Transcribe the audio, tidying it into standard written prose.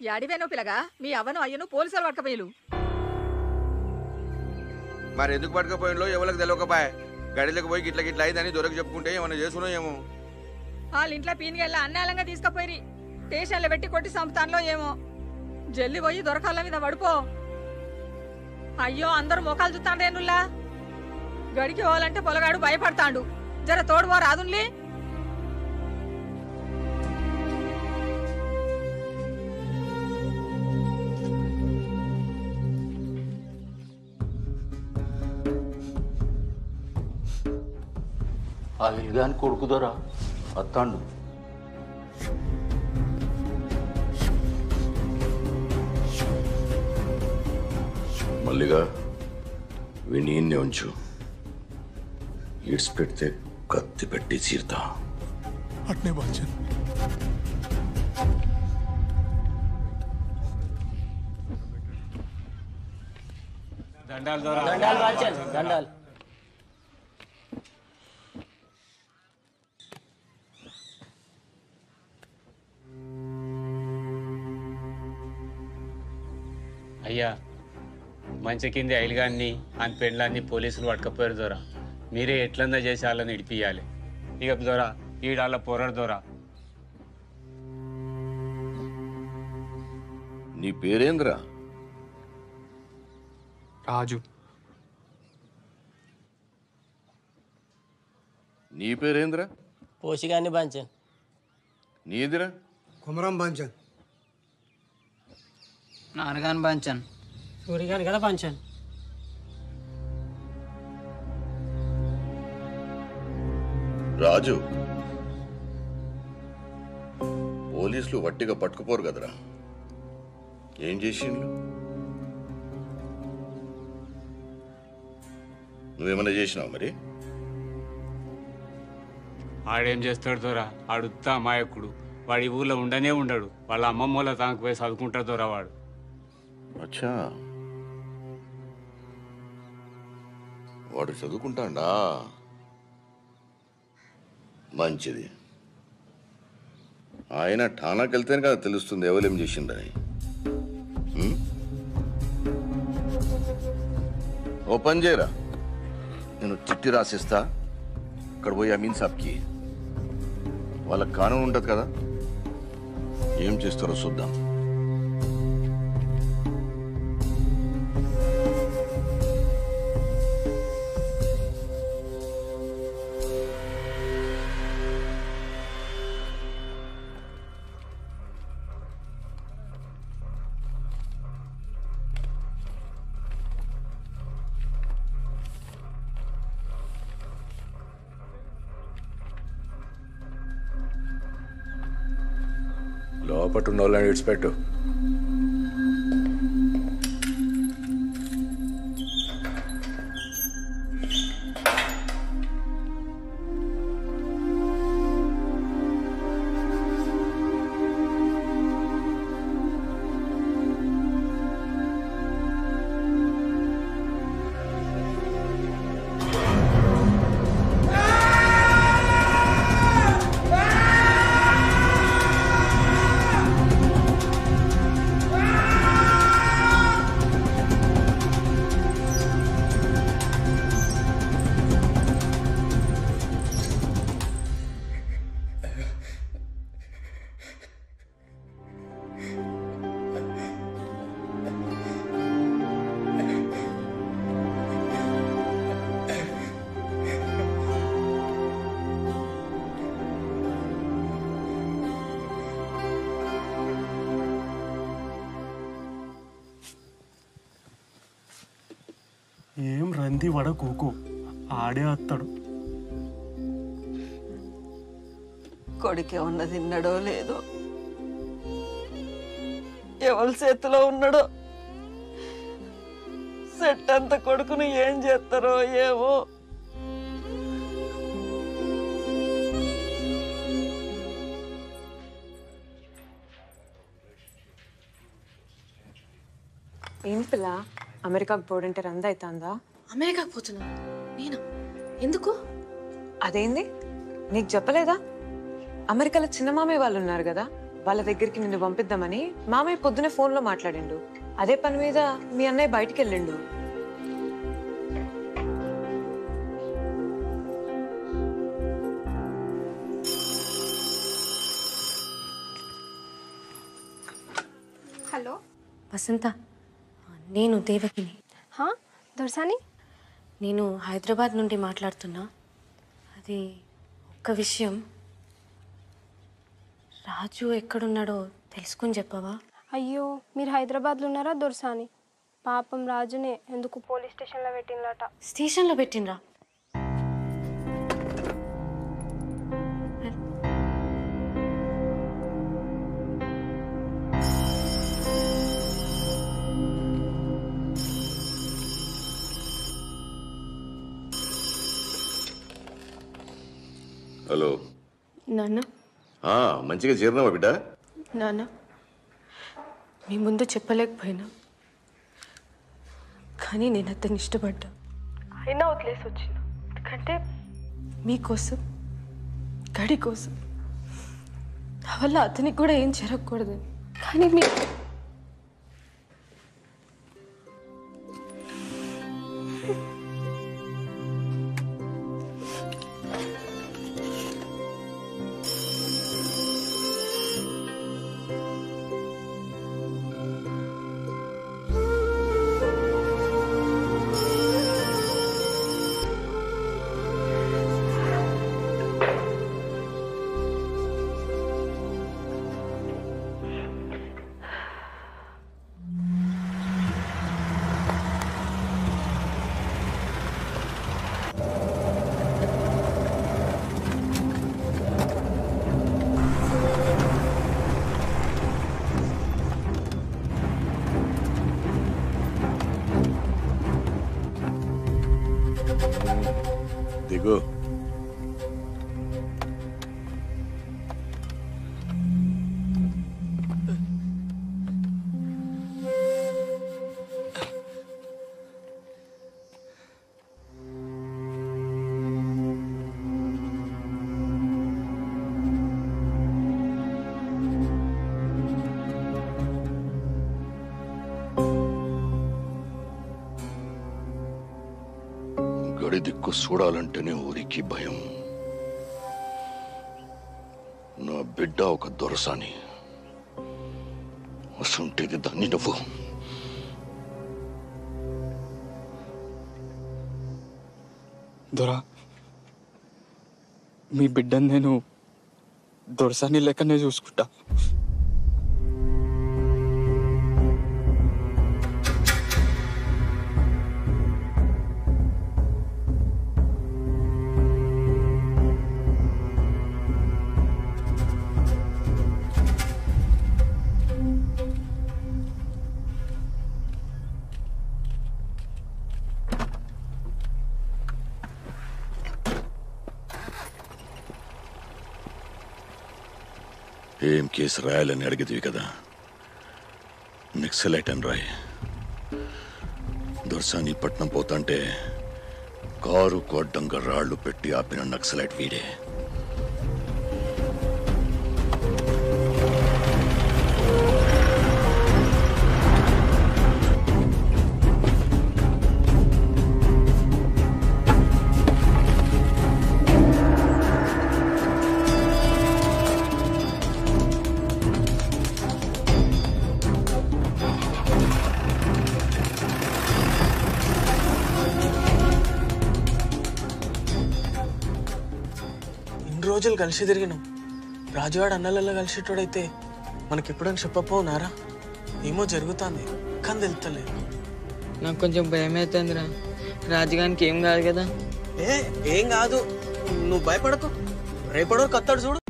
యాడివేనో పిల్లగా మీ అవ్వను అయ్యను పోలీసులు పట్టకపోయిలు. మరి ఎందుకు పట్టుకపోయినలో ఎవరికి తెలియకపాయ. గడిలోకి పోయి గిట్ల గిట్ల అయిందని దొరికి చెప్పుకుంటే ఏమన్నా చేసుకున్నా ఏమో. వాళ్ళ ఇంట్లో పీనిగెళ్ళ అన్నాలంగా తీసుకుపోయి స్టేషన్లో పెట్టి కొట్టి సంపుతాన్లో ఏమో. జల్లి పోయి దొరకాల మీద పడిపో. అయ్యో అందరూ మోకాలు చూస్తాండ్రేనుల్లా. గడికి పోవాలంటే పొలగాడు భయపడతాండు. జర తోడువో రాదున్లీ. ఆ ఇల్గాని కొడుకుదోరా అత్తాండు. మల్లిగా వినీన్నే ఉంచు. ఈడ్స్ పెడితే కత్తి పెట్టి చీరుతా. అట్నే బాంచన్. దండాలు దొర. దండాలు బాంచన్ దండాలు. అయ్యా మంచి కింది ఐలుగాన్ని అని పెండ్లాన్ని పోలీసులు పట్టుకపోయారు దొర. మీరే ఎట్లన్నా చేసి వాళ్ళని ఇడిపియాలి. ఇక దొర ఈడాళ్ళ పోరాడు దొర. నీ పేరేంద్రా? రాజు. నీ పేరేంద్రా? పోషిగాన్ని బాంచన్. నీదిరా? కుమరం బాంచన్. నాన్నగాని బాంచన్. సూరిగాని కదా బాంచన్. రాజు, పోలీసులు వట్టిగా పట్టుకుపోరు కదరా. ఏం చేసిండ్రు? నువ్వేమన్నా చేసినావు మరి? ఆడేం చేస్తాడు దొర? ఆడుత్తా అమాయకుడు. వాడి ఊళ్ళో ఉండనే ఉండడు. వాళ్ళ అమ్మమ్మ వాళ్ళ తనకు పోయి చదువుకుంటాడు దొర వాడు. అచ్చా, వాడు చదువుకుంటాడా? మంచిది. ఆయన ఠానాకి వెళ్తేనే కదా తెలుస్తుంది ఎవరేం చేసిండని. ఓ పని చేయరా, నేను చిట్టి రాసిస్తా. అక్కడ పోయి అమీన్ సాబ్కి వాళ్ళకి కానూన్ ఉంటుంది కదా, ఏం చేస్తారో చూద్దాం. లోపట్టున్న వాళ్ళని విడిచిపెట్టు. ఏం రంది వడ కూకు ఆడే వస్తాడు. కొడుకే ఉన్న తిన్నాడో లేదో, ఎవరి చేతిలో ఉన్నాడో, సెట్ అంత కొడుకును ఏం చేస్తారో ఏమో. ఏం పిల్ల అమెరికాకు పోడంటే రంద అవుతుందా? అమెరికాకు పోతున్నా నేనా? ఎందుకు? అదేంది నీకు చెప్పలేదా? అమెరికాలో చిన్నమామే వాళ్ళు ఉన్నారు కదా, వాళ్ళ దగ్గరికి నిన్ను పంపిద్దామని మామయ్య పొద్దునే ఫోన్లో మాట్లాడిండు. అదే పని మీద మీ అన్నయ్య బయటికి వెళ్ళిండు. హలో వసంత, నేను దేవకిని. దొరసాని, నేను హైదరాబాద్ నుండి మాట్లాడుతున్నా. అది ఒక్క విషయం, రాజు ఎక్కడున్నాడో తెలుసుకుని చెప్పవా? అయ్యో మీరు హైదరాబాద్లో ఉన్నారా దొరసాని? పాపం రాజునే ఎందుకు పోలీస్ స్టేషన్లో పెట్టినలాట. స్టేషన్లో పెట్టినరా? హలో నాన్న. మంచిగా చేరినావా బిడ్డ? నాన్న, మీ ముందు చెప్పలేకపోయినా, కానీ నేను అతన్ని ఇష్టపడ్డా. అయినా వదిలేసి వచ్చిన. ఎందుకంటే మీకోసం, గడి కోసం, నా వల్ల అతనికి కూడా ఏం జరగకూడదు. కానీ మీ దిగు. గడి దిక్కు చూడాలంటేనే ఊరికి భయం. నా బిడ్డ ఒక దొరసాని, అసంటేది దాన్ని నువ్వు. దొరా, మీ బిడ్డను నేను దొరసాని లెక్కనే చూసుకుంటా. ఏం కేసు రాయాలని అడిగేదివి కదా, నక్సలైట్ అని రాయి. దొరసాని పట్నం పోతాంటే కారు కొడ్డంగా రాళ్లు పెట్టి ఆపిన నక్సలైట్ వీడే. రోజులు కలిసి తిరిగినాం. రాజువాడు అన్నలలో కలిసేటోడైతే మనకెప్పుడని చెప్పపోనారా? ఏమో జరుగుతుంది కానీ తెలుస్తలేదు. నాకు కొంచెం భయం అవుతుందిరా. రాజుగానికి ఏం కాదు కదా? ఏం కాదు, నువ్వు భయపడకు. రేపడో కత్తాడు చూడు.